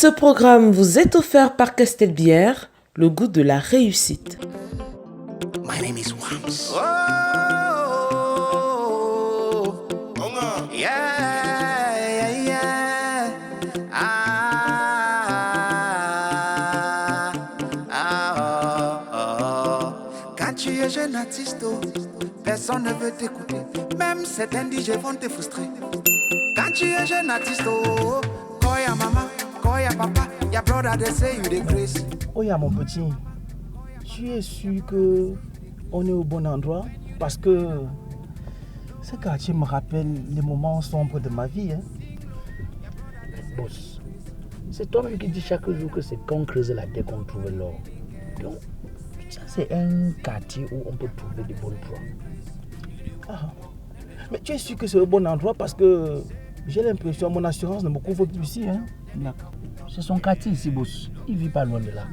Ce programme vous est offert par Castelbière, le goût de la réussite. My name is Wams. Quand tu es jeune artiste, personne ne veut t'écouter. Même certains DJ vont te frustrer. Quand tu es jeune artiste, call ya maman, call ya papa, ya brother they say you the grace. Oh ya mon petit, tu es sûr que on est au bon endroit? Parce que ce quartier me rappelle les moments sombres de ma vie. Hein? Boss, c'est toi-même qui dis chaque jour que c'est qu'on creuse la terre qu'on trouve l'or. Donc, ça c'est un quartier où on peut trouver des bonnes proies. Ah. Mais tu es sûr que c'est au bon endroit parce que j'ai l'impression que mon assurance ne me couvre plus ici. Hein? D'accord. C'est son quartier ici, boss. Il vit pas loin de là.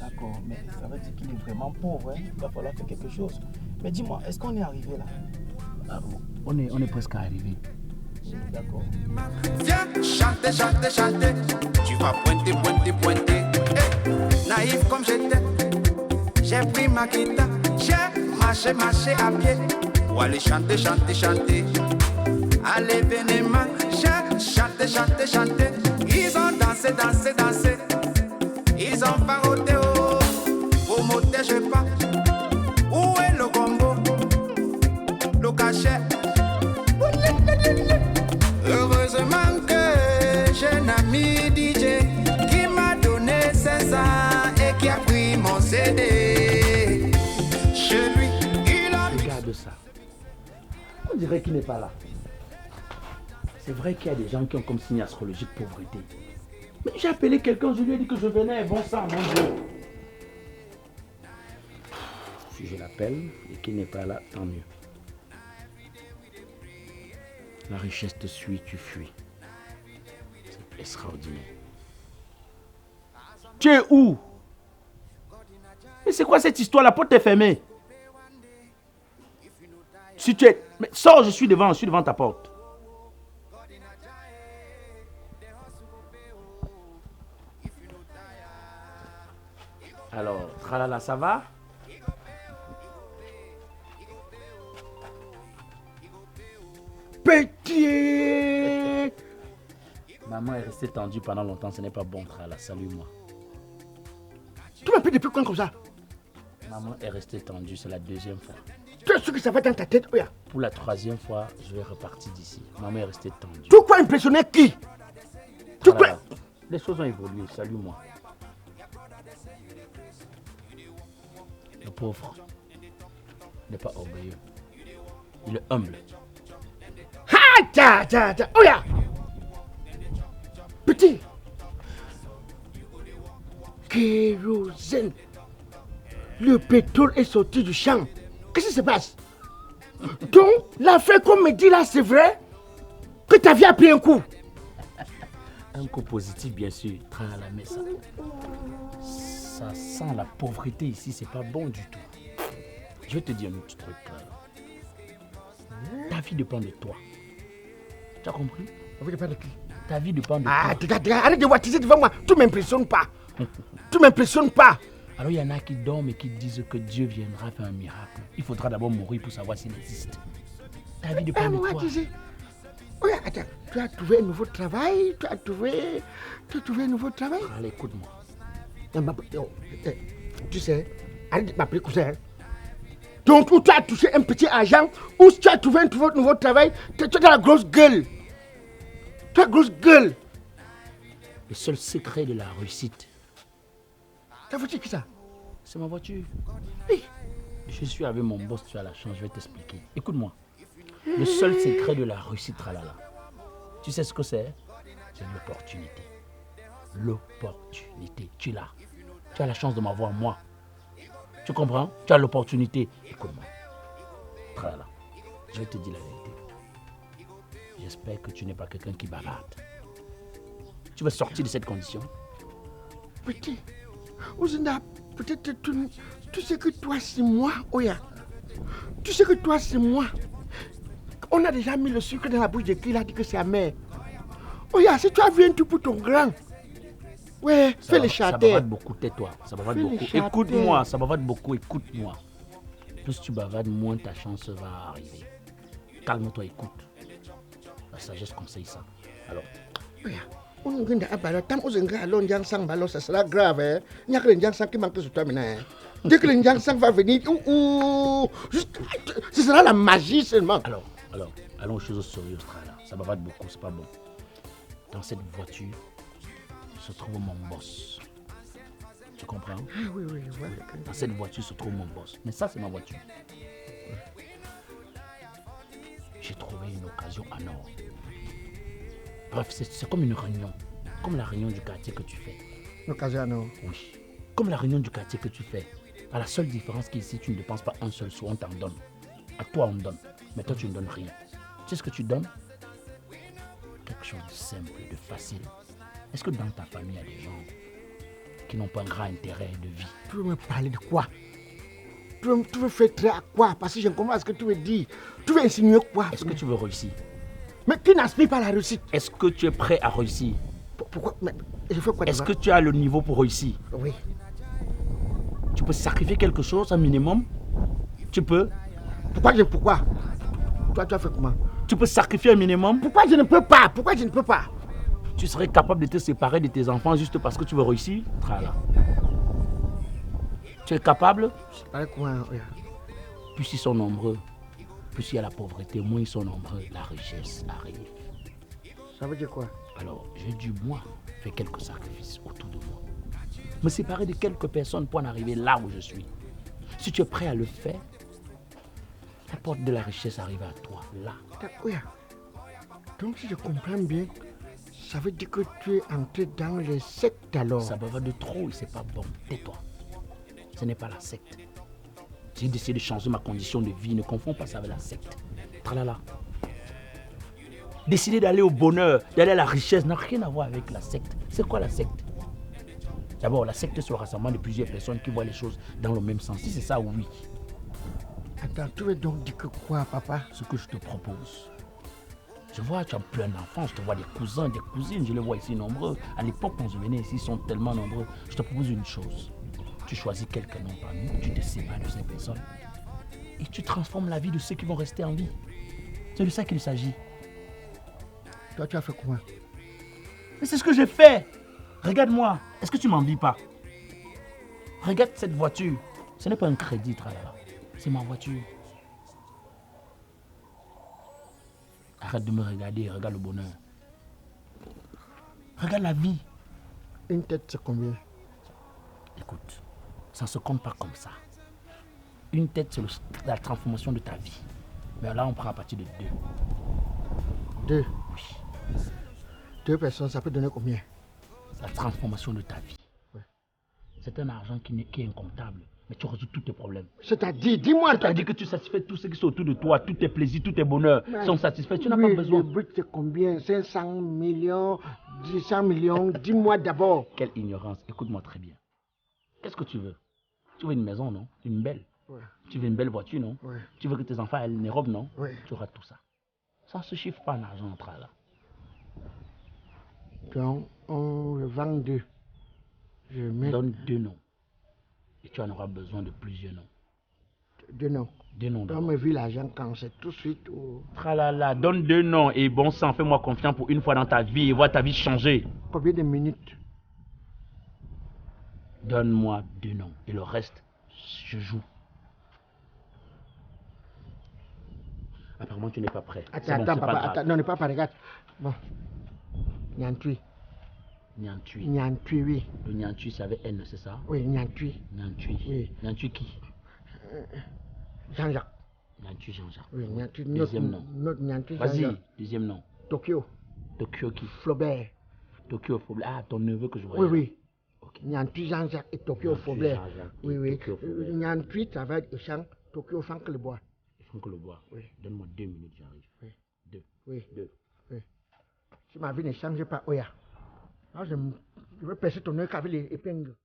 D'accord, mais ça veut dire qu'il est vraiment pauvre. Hein? Il va falloir faire quelque chose. Mais dis-moi, est-ce qu'on est arrivé là? Ah, on est presque arrivé. D'accord. Viens, chanter, chanter, chanter. Tu vas pointer, pointer, pointer. Hey, naïf comme j'étais, j'ai pris ma guitare. J'ai marché, marché à pied pour aller chanter, chanter, chanter. Allez, venez, man. J'ai chanté, chanté, chanté. Ils ont dansé, dansé, dansé. Ils ont parodé, oh. Au moteur, je pas. Où est le combo? Le cachet. Heureusement que j'ai un ami DJ qui m'a donné 500 et qui a pris mon CD. Chez lui, il a... Regarde ça. On dirait qu'il n'est pas là. C'est vrai qu'il y a des gens qui ont comme signe astrologique pauvreté. Mais j'ai appelé quelqu'un, je lui ai dit que je venais, bon sang, mon Dieu. Si je l'appelle et qu'il n'est pas là, tant mieux. La richesse te suit, tu fuis. C'est extraordinaire. Tu es où? Mais c'est quoi cette histoire? La porte est fermée. Si tu es... Mais sors, je suis devant ta porte. Alors, tralala, ça va? Petit! Maman est restée tendue pendant longtemps, ce n'est pas bon, tralala, salue-moi. Tu m'appelles depuis quand comme ça? Maman est restée tendue, c'est la deuxième fois. Tu es sûr que ça va dans ta tête, Oya? Pour la troisième fois, je vais repartir d'ici. Maman est restée tendue. Tu crois impressionner qui? Tu crois... Les choses ont évolué, salue-moi. Le pauvre n'est pas orgueilleux. Il est humble. Ah, ta, Oya! Petit! Kérosène! Le pétrole est sorti du champ. Qu'est-ce qui se passe? Donc, l'affaire qu'on me dit là, c'est vrai? Que ta vie a pris un coup? Un coup positif, bien sûr. Tralala, mais ça sent la pauvreté ici, c'est pas bon du tout. Je vais te dire un petit truc. Ta vie dépend de toi. Tu as compris? Ta vie dépend de qui? Ta vie dépend de toi. Arrête de wattiser devant moi. Tu m'impressionnes pas. Tu m'impressionnes pas. Alors il y en a qui dorment et qui disent que Dieu viendra faire un miracle. Il faudra d'abord mourir pour savoir s'il existe. Ta vie dépend de toi. Oui, attends, tu as trouvé un nouveau travail? Tu as trouvé un nouveau travail? Allez, écoute-moi. Tu sais, arrête de m'appeler comme ça. Donc, où tu as touché un petit argent, ou tu as trouvé un nouveau travail, tu as la grosse gueule. Tu as la grosse gueule. Le seul secret de la réussite. Ta voiture, qui ça? C'est ma voiture. Oui. Je suis avec mon boss, tu as la chance, je vais t'expliquer. Écoute-moi. Le seul secret de la réussite, tralala. Tu sais ce que c'est? C'est l'opportunité. L'opportunité. Tu l'as. Tu as la chance de m'avoir moi. Tu comprends? Tu as l'opportunité. Écoute-moi. Tralala. Je vais te dire la vérité. J'espère que tu n'es pas quelqu'un qui bavarde. Tu vas sortir de cette condition. Petit, Ouzina, peut-être tu sais que toi c'est moi, Oya. Tu sais que toi c'est moi. On a déjà mis le sucre dans la bouche de qui il a dit que c'est amer. Oya, si tu as vu un truc pour ton grand. Ouais, fais le Ça charter. bavarde beaucoup, tais-toi. Ça bavarde Fais le beaucoup. charter. Écoute-moi, ça bavarde beaucoup, écoute-moi. Plus tu bavardes, moins ta chance va arriver. Calme-toi, écoute. La sagesse conseille ça. Alors, Oya, on vient d'abord, tant aux ingrédients, allons jang sang ballon, ça sera grave. Hein. Il n'y a que le jang sang qui manque sur toi maintenant. Dès que le jang sang va venir, ce sera la magie seulement. alors, allons aux choses sérieuses, Trala. Ça bavarde beaucoup, c'est pas bon. Dans cette voiture se trouve mon boss. Tu comprends? Ah oui, oui, je vois. Dans cette voiture se trouve mon boss. Mais ça, c'est ma voiture. J'ai trouvé une occasion en or. Bref, c'est comme une réunion. Comme la réunion du quartier que tu fais. L'occasion, non. Oui. Comme la réunion du quartier que tu fais. À la seule différence qu'ici, tu ne dépenses pas un seul sou, on t'en donne. À toi, on donne. Mais toi, tu ne donnes rien. Tu sais ce que tu donnes? Quelque chose de simple, de facile. Est-ce que dans ta famille, il y a des gens qui n'ont pas un grand intérêt de vie? Tu veux me parler de quoi? Tu veux faire très à quoi? Parce que je ne comprends pas ce que tu veux dire. Tu veux insinuer quoi? Est-ce que tu veux réussir? Mais qui n'aspire pas à la réussite? Est-ce que tu es prêt à réussir? Pourquoi? Mais je fais quoi? Est-ce que tu as le niveau pour réussir? Oui. Tu peux sacrifier quelque chose, un minimum? Tu peux? Pourquoi? Toi, tu as fait comment? Tu peux sacrifier un minimum? Pourquoi je ne peux pas? Pourquoi je ne peux pas? Tu serais capable de te séparer de tes enfants juste parce que tu veux réussir? Trala. Tu es capable? Avec comment? Oui. Plus ils sont nombreux, plus il y a la pauvreté, moins ils sont nombreux, la richesse arrive. Ça veut dire quoi? Alors, j'ai dû, moi, faire quelques sacrifices autour de moi. Me séparer de quelques personnes pour en arriver là où je suis. Si tu es prêt à le faire, la porte de la richesse arrive à toi, là. Oui. Donc, si je comprends bien, ça veut dire que tu es entré dans les sectes alors. Ça va de trop et c'est pas bon. Tais-toi. Ce n'est pas la secte. J'ai décidé de changer ma condition de vie. Ne confonds pas ça avec la secte. Tralala. Décider d'aller au bonheur, d'aller à la richesse n'a rien à voir avec la secte. C'est quoi la secte? D'abord, la secte, c'est le rassemblement de plusieurs personnes qui voient les choses dans le même sens. Si c'est ça, oui. Attends, tu veux donc dire que quoi, papa? Ce que je te propose. Je vois, tu as plein d'enfants, je te vois des cousins, des cousines, je les vois ici nombreux. À l'époque, quand je venais ici, ils sont tellement nombreux. Je te propose une chose. Tu choisis quelques noms parmi nous, tu te sépares de ces personnes et tu transformes la vie de ceux qui vont rester en vie. C'est de ça qu'il s'agit. Toi, tu as fait comment? Mais c'est ce que j'ai fait. Regarde-moi. Est-ce que tu m'envies pas? Regarde cette voiture. Ce n'est pas un crédit, tralala. C'est ma voiture. Arrête de me regarder, regarde le bonheur. Regarde la vie. Une tête, c'est combien? Écoute, ça ne se compte pas comme ça. Une tête, c'est la transformation de ta vie. Mais là, on prend à partir de 2. 2? Oui. 2 personnes, ça peut donner combien? La transformation de ta vie. Ouais. C'est un argent qui est incomptable. Mais tu résous tous tes problèmes. C'est-à-dire, dis-moi. C'est-à-dire que tu satisfais tous ceux qui sont autour de toi, tous tes plaisirs, tous tes bonheurs sont satisfaits. Tu n'as Oui, pas besoin. Le but, c'est combien? 500 millions, 100 millions? Dis-moi d'abord. Quelle ignorance. Écoute-moi très bien. Qu'est-ce que tu veux? Tu veux une maison, non? Une belle. Ouais. Tu veux une belle voiture, non? Ouais. Tu veux que tes enfants aient une robe, non? Ouais. Tu auras tout ça. Ça ne se chiffre pas en argent entre là. Donc, on vend 2. Je mets Donne 2 noms. Et tu en auras besoin de plusieurs noms. 2 noms. 2 noms On d'abord. me vu l'argent quand c'est tout de suite ou... Tralala, donne 2 noms et bon sang, fais-moi confiance pour une fois dans ta vie et vois ta vie changer. Combien de minutes? Donne-moi 2 noms et le reste, je joue. Apparemment, tu n'es pas prêt. C'est Attends, bon, c'est papa, pas grave. attends. Non, n'est pas, regarde. Bon. Nyantui. Niantui. Nyantui, oui. Le Niantui, c'est avec N, c'est ça? Oui, Nyantui. Niantui. Oui. Niantui qui? Jean-Jacques. Niantui Jean-Jacques. Oui, Nyantui. Deuxième nom. Notre Nyantui Vas-y, Jean-Jacques. deuxième nom. Tokyo. Tokyo qui? Flaubert. Tokyo Flaubert. Ah, ton neveu que je vois. Oui, oui. Ok. Nyantui Jean-Jacques et Tokyo Nyantui Flaubert. Jean-Jacques et Oui, oui. Tokyo Flaubert. Nyantui, ça va être Jean. Tokyo Franck le bois. Franck le bois. Oui. Donne-moi 2 minutes, j'arrive. Oui. 2. Oui. 2. Oui. Si ma vie ne change pas, Oya. Alors je vais percer ton œil avec les épingles.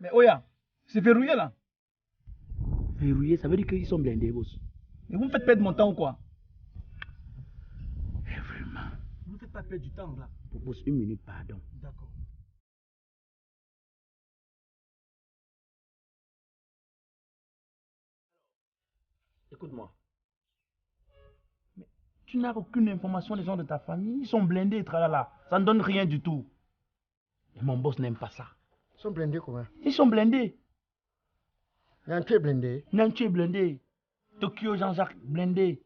Mais Oya, c'est verrouillé là. Verrouillé, ça veut dire qu'ils sont blindés, boss. Mais vous me faites perdre mon temps ou quoi? Vraiment. Vous ne faites pas perdre du temps là. Boss, une minute, pardon. D'accord. Écoute-moi. Mais tu n'as aucune information des gens de ta famille. Ils sont blindés, tralala. Ça ne donne rien du tout. Et mon boss n'aime pas ça. Ils sont blindés comment? Ils sont blindés. Nantu est blindé. Nantu est blindé. Tokyo Jean-Jacques blindé.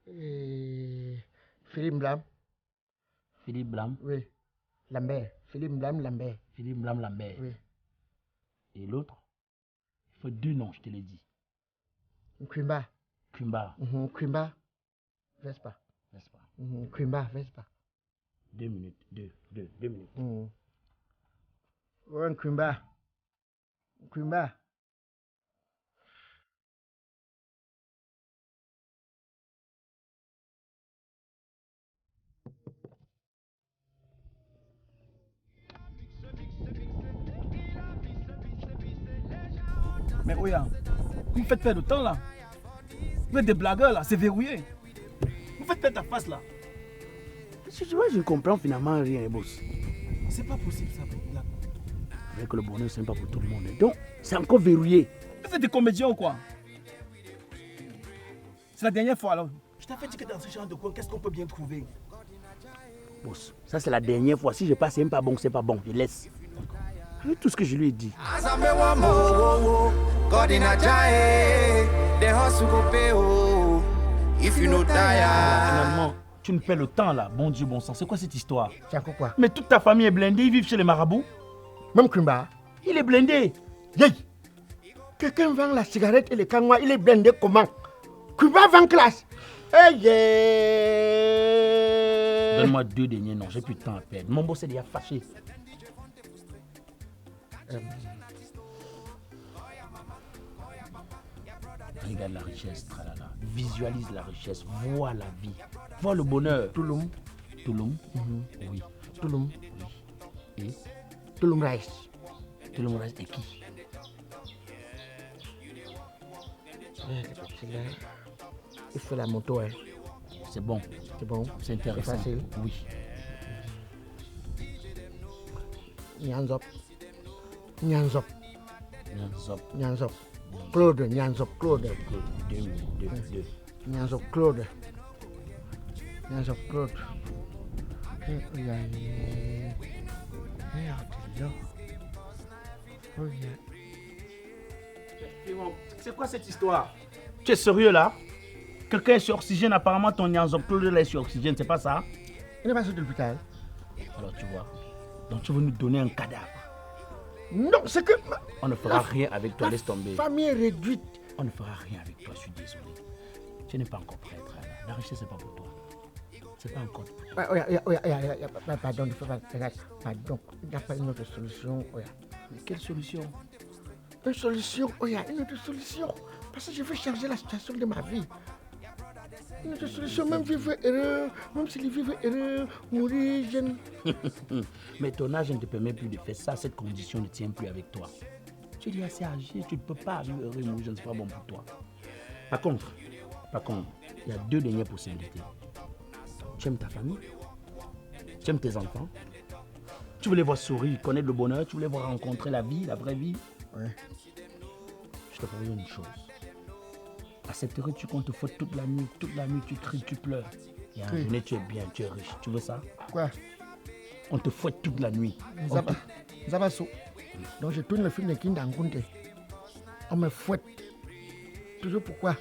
Et Philippe Blam. Philippe Blam. Oui. Lambert. Philippe Blam Lambert. Philippe Blam Lambert. Oui. Et l'autre? Il faut 2 noms, je te l'ai dit. Kwimba. Kumba. Kwimba. Vespa. N'est-ce pas? Kwimba. Vespa. 2 minutes. 2 minutes. Ouais, Kwimba. Kwimba. Mais Oya, vous me faites perdre du temps là. Vous êtes des blagueurs là, c'est verrouillé. Vous faites perdre ta face là. Je ne comprends finalement rien, boss. C'est pas possible ça. Là. C'est vrai que le bonheur, ce n'est pas pour tout le monde. Donc, c'est encore verrouillé. Vous êtes des comédiens ou quoi? C'est la dernière fois alors. Je t'avais dit que dans ce genre de coin, qu'est-ce qu'on peut bien trouver? Boss, ça c'est la dernière fois. Si je passe, c'est même pas bon, c'est pas bon. Je laisse. Avec tout ce que je lui ai dit. Finalement, tu me perds le temps là. Bon Dieu, bon sang. C'est quoi cette histoire? C'est encore quoi? Mais toute ta famille est blindée. Ils vivent chez les marabouts. Même Kwimba. Il est blindé. Yay! Quelqu'un vend la cigarette et le kanwa, il est blindé comment? Kwimba vend classe. Hey, yeah! Donne-moi 2 derniers noms. J'ai plus de temps à perdre. Mon boss est déjà fâché. Regarde la richesse, tralala. Visualise la richesse, vois la vie, vois le bonheur. Touloum. Touloum, oui. Touloum. Et Touloum Rice. Touloum reste et qui? Il fait la moto, hein. C'est bon, C'est bon. c'est intéressant. C'est facile. Oui. Nyanzop. Nyanzop. Nyanzop. Nyanzop. Claude. Nyanzop. Claude. 2 minutes, 2. Nyanzop. Claude. Nyanzop. Claude. C'est quoi cette histoire? Tu es sérieux là? Quelqu'un est sur oxygène, apparemment ton Nyanzop Claude là est sur oxygène, c'est pas ça? Il n'est pas sur l'hôpital. Alors tu vois, donc tu veux nous donner un cadavre. Non, c'est que On ne fera rien avec toi, laisse tomber. la famille est réduite. On ne fera rien avec toi, je suis désolé. Tu n'es pas encore prêtre. La richesse, c'est pas pour toi. C'est pas encore pour toi. Pardon, pardon, il n'y a pas une autre solution. Mais quelle solution? Une solution, une autre solution. Parce que je veux changer la situation de ma vie. Une autre solution, même vivre heureux, même si vivre heureux, mourir jeune. Mais ton âge ne te permet plus de faire ça. Cette condition ne tient plus avec toi. Tu es déjà assez âgé, tu ne peux pas vivre heureux, mourir jeune, c'est pas bon pour toi. Par contre, il y a 2 dernières possibilités. Tu aimes ta famille, tu aimes tes enfants, tu veux les voir sourire, connaître le bonheur, tu veux les voir rencontrer la vie, la vraie vie. Ouais. Je te propose une chose. Accepterais-tu qu'on te faute toute la nuit tu cries, tu pleures. Et en journée tu es bien, tu es riche. Tu veux ça? Quoi? On te fouette toute la nuit. Zabasso. Donc je tourne le film de Kindangunte. On me fouette. Toujours pourquoi?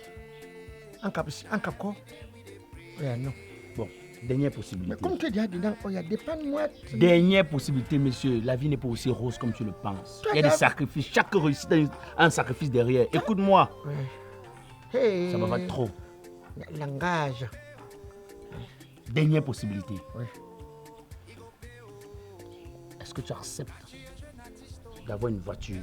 En cap quoi? Non. Bon, dernière possibilité. Mais comme tu es déjà dedans, dépend de moi. Dernière possibilité, monsieur. La vie n'est pas aussi rose comme tu le penses. Il y a des sacrifices. Chaque réussite a un sacrifice derrière. Écoute-moi. Hey. Ça va trop. Langage. Dernière possibilité. Oui. Est-ce que tu acceptes d'avoir une voiture,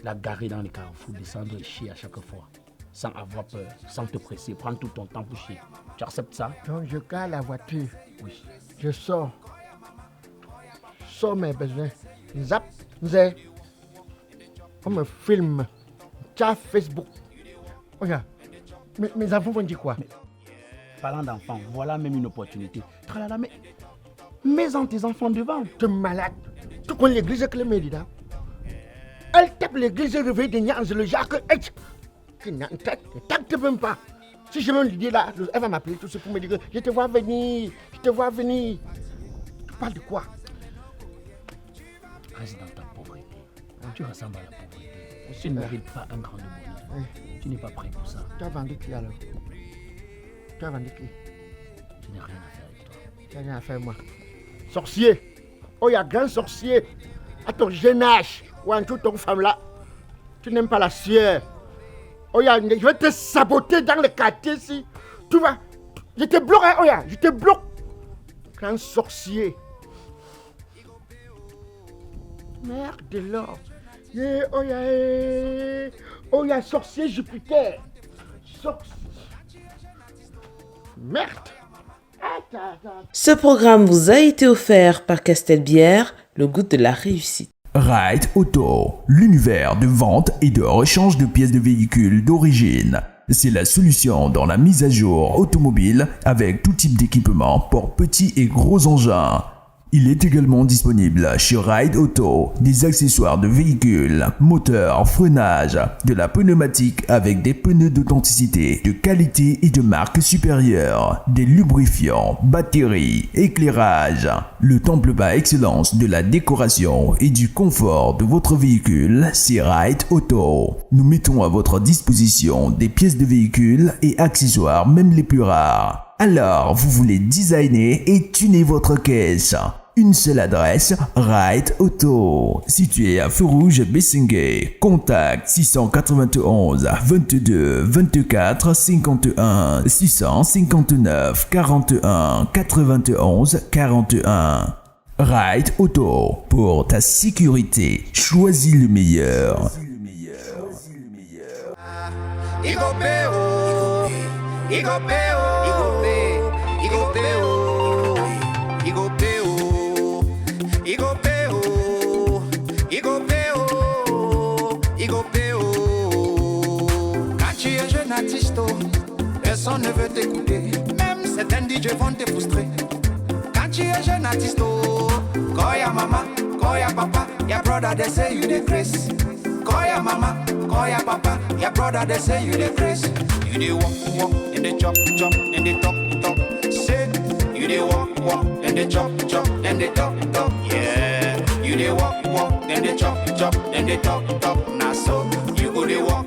la garer dans les carrefours, descendre et chier à chaque fois, sans avoir peur, sans te presser, prendre tout ton temps pour chier? Tu acceptes ça? Donc je garde la voiture. Oui. Je sors mes besoins. Zap, zé. On me filme. Tu as Facebook. Regarde. Mes enfants vont dire quoi? Parlant d'enfants, voilà même une opportunité. Tralala, mais mets-en tes enfants devant. Tu es malade. Tu connais l'église que le mairie là? Elle tape l'église et réveille des nians, le Jacques. Qui n'a une tête, ne tacte même pas. Si je me lui dis là, elle va m'appeler tout ce pour me dire je te vois venir, je te vois venir. Tu parles de quoi? Reste dans ta pauvreté. Tu ressembles à la pauvreté. Tu ne mérites pas un grand bonheur. Tu n'es pas prêt pour ça. Tu as vendu qui alors? Tu as vendu qui? Je n'ai rien à faire avec toi. Tu n'as rien à faire moi. Sorcier. Oh, il y a grand sorcier. À ton jeune âge. Ou en tout ton femme là. Tu n'aimes pas la sueur. Oh, je vais te saboter dans le quartier ici. Tu vas. Je te bloque, hein, oh, je te bloque. Grand sorcier. Merde de l'or. Oh, sorcier Jupiter. Merde. Ce programme vous a été offert par Castelbière, le goût de la réussite. Ride Auto, l'univers de vente et de rechange de pièces de véhicules d'origine. C'est la solution dans la mise à jour automobile avec tout type d'équipement pour petits et gros engins. Il est également disponible chez Ride Auto des accessoires de véhicules, moteurs, freinage, de la pneumatique avec des pneus d'authenticité, de qualité et de marque supérieure, des lubrifiants, batteries, éclairage. Le temple par excellence de la décoration et du confort de votre véhicule, c'est Ride Auto. Nous mettons à votre disposition des pièces de véhicules et accessoires même les plus rares. Alors, vous voulez designer et tuner votre caisse? Une seule adresse, Ride Auto, situé à Feu Rouge Bessengue. Contact 691 22 24 51 659 41 91 41. Ride Auto, pour ta sécurité, choisis le meilleur. Personne ne veut t'écouter, même certains DJ vont te frustrer. Quand tu es jeune artiste, call ya mama, call ya papa, ya brother they say you the grace. Call ya mama, call ya papa, ya brother they say you the grace. You the walk, and the chop, and the talk. Say, you the walk, and the chop, and the talk. Yeah, you the walk, and the chop, and the talk. Now so, you go the walk.